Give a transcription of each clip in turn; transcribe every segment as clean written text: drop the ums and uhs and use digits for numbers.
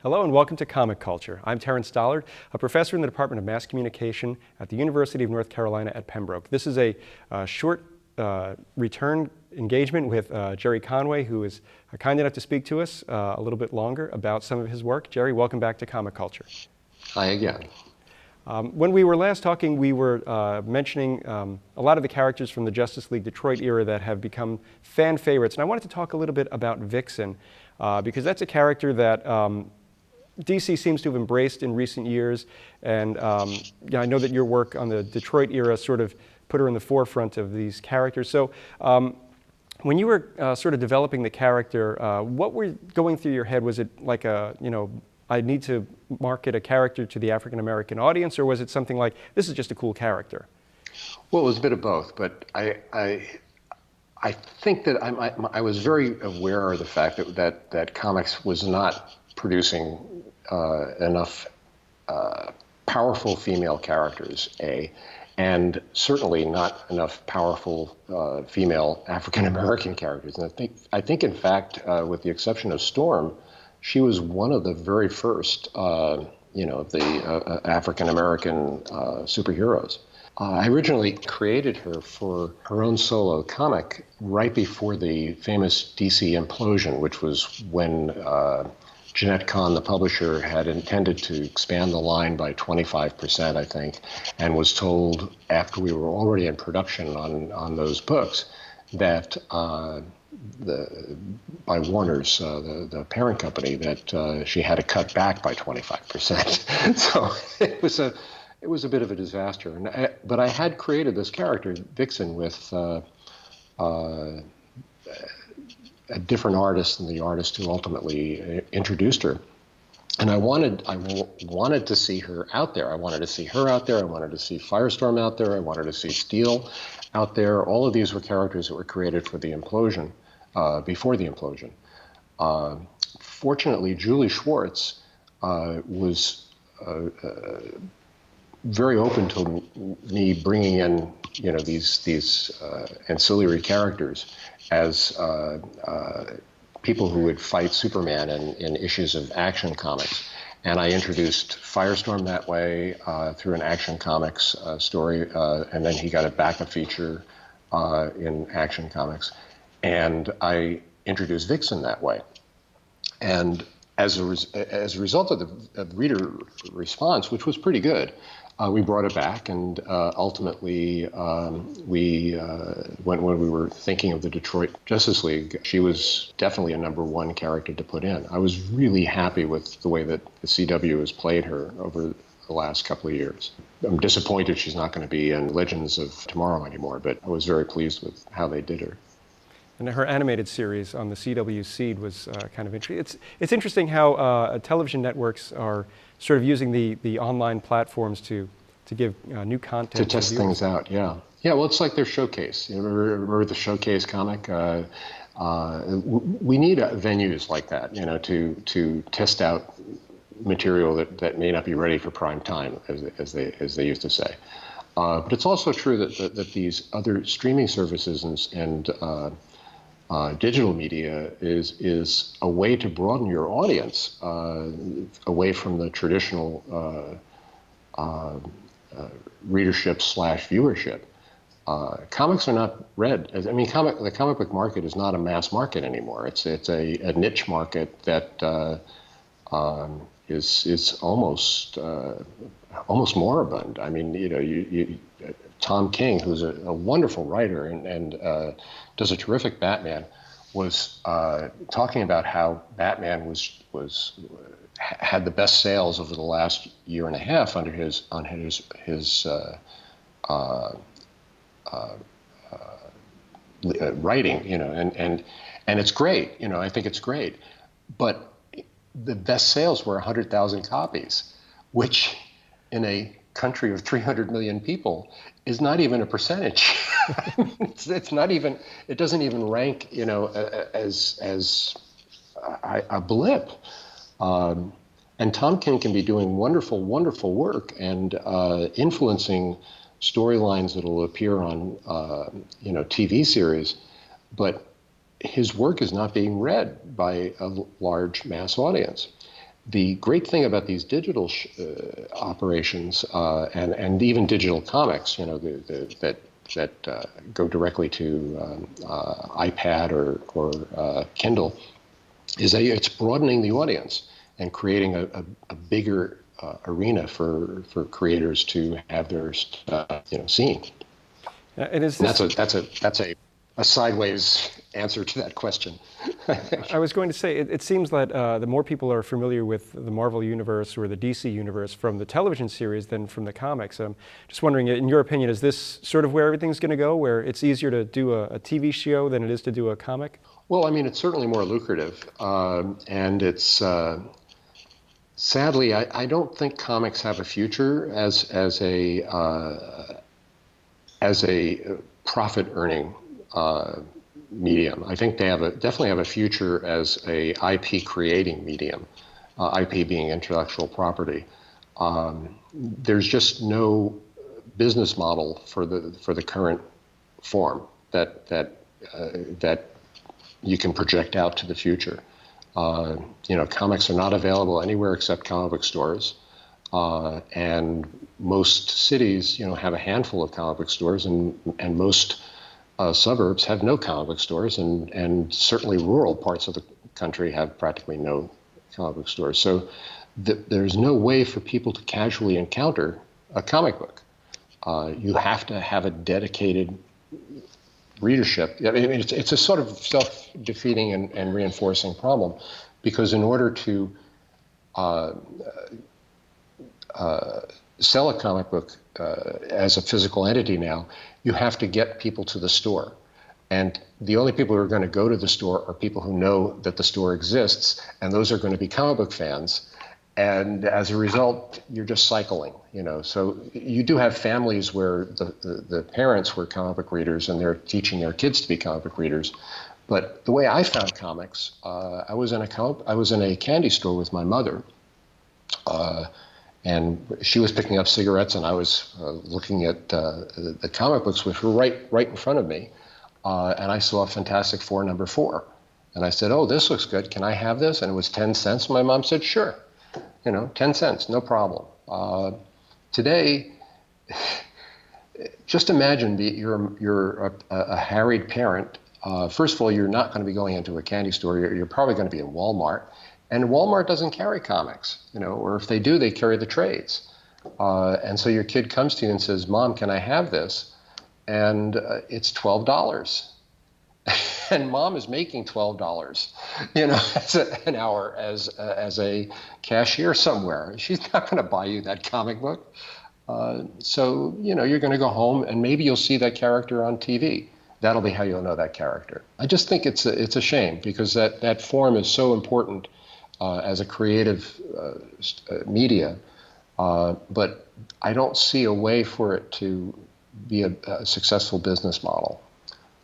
Hello and welcome to Comic Culture. I'm Terrence Dollard, a professor in the Department of Mass Communication at the University of North Carolina at Pembroke. This is a short return engagement with Gerry Conway, who is kind enough to speak to us a little bit longer about some of his work. Gerry, welcome back to Comic Culture. Hi again. When we were last talking, we were mentioning a lot of the characters from the Justice League Detroit era that have become fan favorites. And I wanted to talk a little bit about Vixen, because that's a character that DC seems to have embraced in recent years. And I know that your work on the Detroit era sort of put her in the forefront of these characters. So when you were sort of developing the character, what were going through your head? Was it like I need to market a character to the African-American audience, or was it something like, this is just a cool character? Well, it was a bit of both, but I think that I was very aware of the fact that comics was not producing enough powerful female characters, and certainly not enough powerful female African-American characters. And I think in fact, with the exception of Storm, she was one of the very first, the African-American superheroes. I originally created her for her own solo comic right before the famous DC implosion, which was when Jeanette Kahn, the publisher, had intended to expand the line by 25%, I think, and was told after we were already in production on those books that by Warner's, the parent company, that she had to cut back by 25%. So it was a bit of a disaster. But I had created this character, Vixen, with a different artist than the artist who ultimately introduced her. And I wanted to see her out there. I wanted to see her out there. I wanted to see Firestorm out there. I wanted to see Steel out there. All of these were characters that were created for the implosion, before the implosion. Fortunately, Julie Schwartz was very open to me bringing in, these ancillary characters as people who would fight Superman in issues of Action Comics. And I introduced Firestorm that way through an Action Comics story, and then he got a backup feature in Action Comics. And I introduced Vixen that way. And as a result of the reader response, which was pretty good, we brought it back, and ultimately, when we were thinking of the Detroit Justice League, she was definitely a #1 character to put in. I was really happy with the way that the CW has played her over the last couple of years. I'm disappointed she's not going to be in Legends of Tomorrow anymore, but I was very pleased with how they did her. And her animated series on the CW Seed was kind of interesting. It's interesting how television networks are sort of using the online platforms to give new content to test things out. Yeah. Well, it's like their Showcase. Remember the Showcase comic? We need venues like that, to test out material that may not be ready for prime time, as they used to say. But it's also true that these other streaming services and digital media is a way to broaden your audience away from the traditional readership/viewership. Comics are not read. The comic book market is not a mass market anymore. It's a niche market that is almost moribund. I mean, Tom King, who's a wonderful writer and does a terrific Batman, was talking about how Batman had the best sales over the last year and a half under his writing, and it's great. I think it's great, but the best sales were 100,000 copies, which in a country of 300 million people is not even a percentage. It's not even. It doesn't even rank, as a blip. And Tom King can be doing wonderful, wonderful work and influencing storylines that will appear on, TV series, but his work is not being read by a large mass audience. The great thing about these digital operations and even digital comics, that go directly to iPad or Kindle, is that it's broadening the audience and creating a bigger arena for creators to have their stuff seen. And that's a sideways answer to that question. I was going to say, it seems that the more people are familiar with the Marvel Universe or the DC Universe from the television series than from the comics. I'm just wondering, in your opinion, is this sort of where everything's going to go, where it's easier to do a TV show than it is to do a comic? Well, I mean, it's certainly more lucrative, and it's sadly, I don't think comics have a future as a profit-earning medium. I think they definitely have a future as a IP creating medium, IP being intellectual property. There's just no business model for the current form that you can project out to the future. Comics are not available anywhere except comic book stores, and most cities, have a handful of comic book stores, and most suburbs have no comic book stores, and certainly rural parts of the country have practically no comic book stores. So there's no way for people to casually encounter a comic book. You have to have a dedicated readership. I mean, it's a sort of self-defeating and reinforcing problem, because in order to sell a comic book as a physical entity now, you have to get people to the store. And the only people who are going to go to the store are people who know that the store exists, and those are going to be comic book fans. And as a result, you're just cycling, So you do have families where the parents were comic book readers and they're teaching their kids to be comic book readers. But the way I found comics, I was in a candy store with my mother, and she was picking up cigarettes, and I was looking at the comic books, which were right in front of me, and I saw Fantastic Four #4, and I said, "Oh, this looks good. Can I have this?" And it was 10 cents. My mom said, "Sure, 10 cents, no problem." Today, just imagine that you're a harried parent. First of all, you're not going to be going into a candy store. You're probably going to be in Walmart. And Walmart doesn't carry comics, or if they do, they carry the trades. And so your kid comes to you and says, "Mom, can I have this?" And it's $12. And mom is making $12, an hour as a cashier somewhere. She's not going to buy you that comic book. So, you're going to go home and maybe you'll see that character on TV. That'll be how you'll know that character. I just think it's a shame, because that form is so important as a creative media, but I don't see a way for it to be a successful business model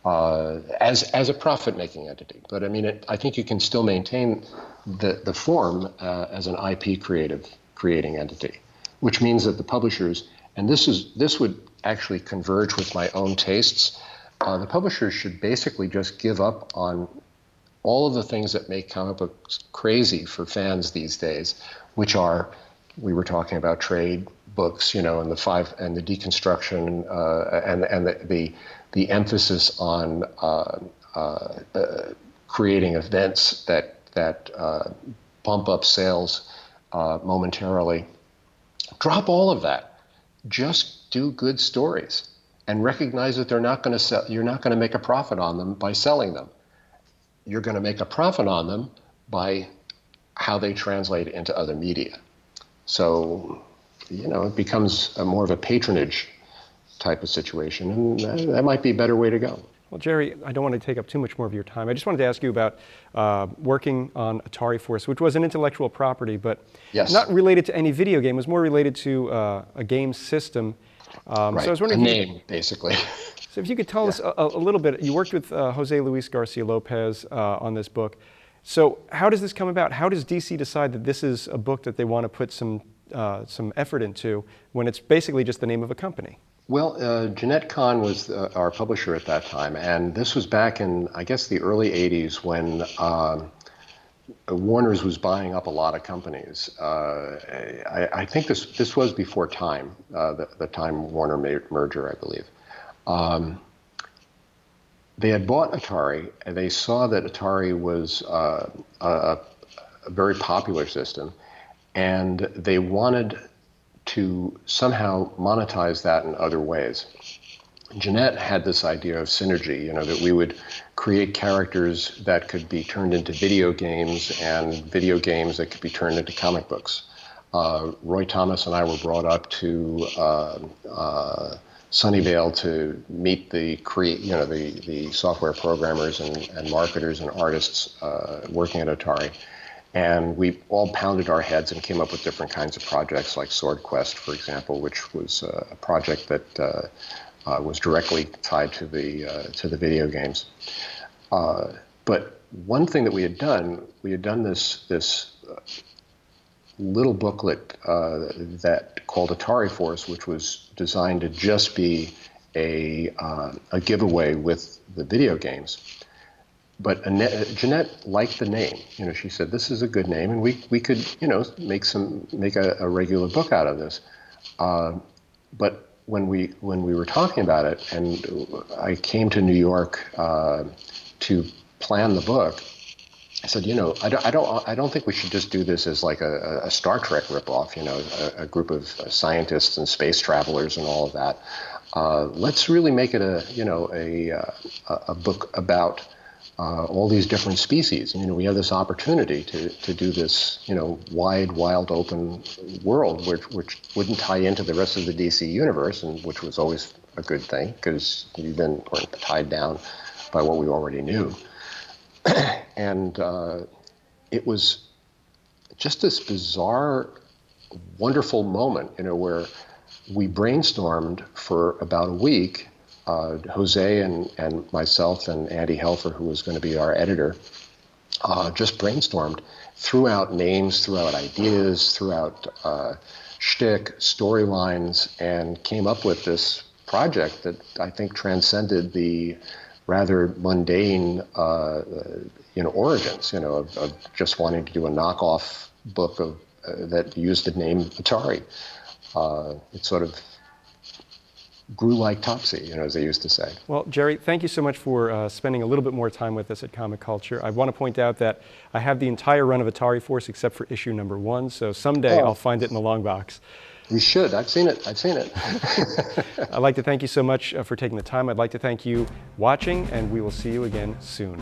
as a profit-making entity. But I mean, I think you can still maintain the form as an IP creating entity, which means that the publishers, and this would actually converge with my own tastes, the publishers should basically just give up on all of the things that make comic books crazy for fans these days, which are, we were talking about trade books, and the deconstruction and the emphasis on creating events that pump up sales momentarily. Drop all of that. Just do good stories, and recognize that you're not going to make a profit on them by selling them. You're going to make a profit on them by how they translate into other media. So, it becomes more of a patronage type of situation, and that might be a better way to go. Well, Gerry, I don't want to take up too much more of your time. I just wanted to ask you about working on Atari Force, which was an intellectual property, but yes, not related to any video game. It was more related to a game system. Right. So I was wondering, a name, basically. So if you could tell us a little bit. You worked with Jose Luis Garcia Lopez on this book. So how does this come about? How does DC decide that this is a book that they want to put some effort into when it's basically just the name of a company? Well, Jeanette Kahn was our publisher at that time, and this was back in, I guess, the early 80s when Warner's was buying up a lot of companies. I think this was before Time, the Time Warner merger, I believe. They had bought Atari, and they saw that Atari was a very popular system, and they wanted to somehow monetize that in other ways. Jeanette had this idea of synergy, that we would create characters that could be turned into video games and video games that could be turned into comic books. Roy Thomas and I were brought up to Sunnyvale to meet the software programmers and marketers and artists working at Atari. And we all pounded our heads and came up with different kinds of projects, like Sword Quest, for example, which was a project that was directly tied to the video games. But one thing that we had done this little booklet that called Atari Force, which was designed to just be a giveaway with the video games. But Jeanette liked the name. She said, this is a good name, and we could make a regular book out of this. But when we were talking about it, and I came to New York to plan the book, I said, I don't think we should just do this as like a Star Trek ripoff, a group of scientists and space travelers and all of that. Let's really make it a book about all these different species. We have this opportunity to do this, wide, wild, open world, which wouldn't tie into the rest of the DC universe, and which was always a good thing because you then weren't tied down by what we already knew. And it was just this bizarre, wonderful moment, where we brainstormed for about a week. Jose and myself and Andy Helfer, who was going to be our editor, just brainstormed, threw out names, threw out ideas, threw out shtick, storylines, and came up with this project that I think transcended the rather mundane origins, of just wanting to do a knockoff book that used the name Atari. It sort of grew like Topsy, as they used to say. Well, Gerry, thank you so much for spending a little bit more time with us at Comic Culture. I want to point out that I have the entire run of Atari Force except for issue number 1, so someday I'll find it in the long box. You should. I've seen it. I'd like to thank you so much for taking the time. I'd like to thank you watching, and we will see you again soon.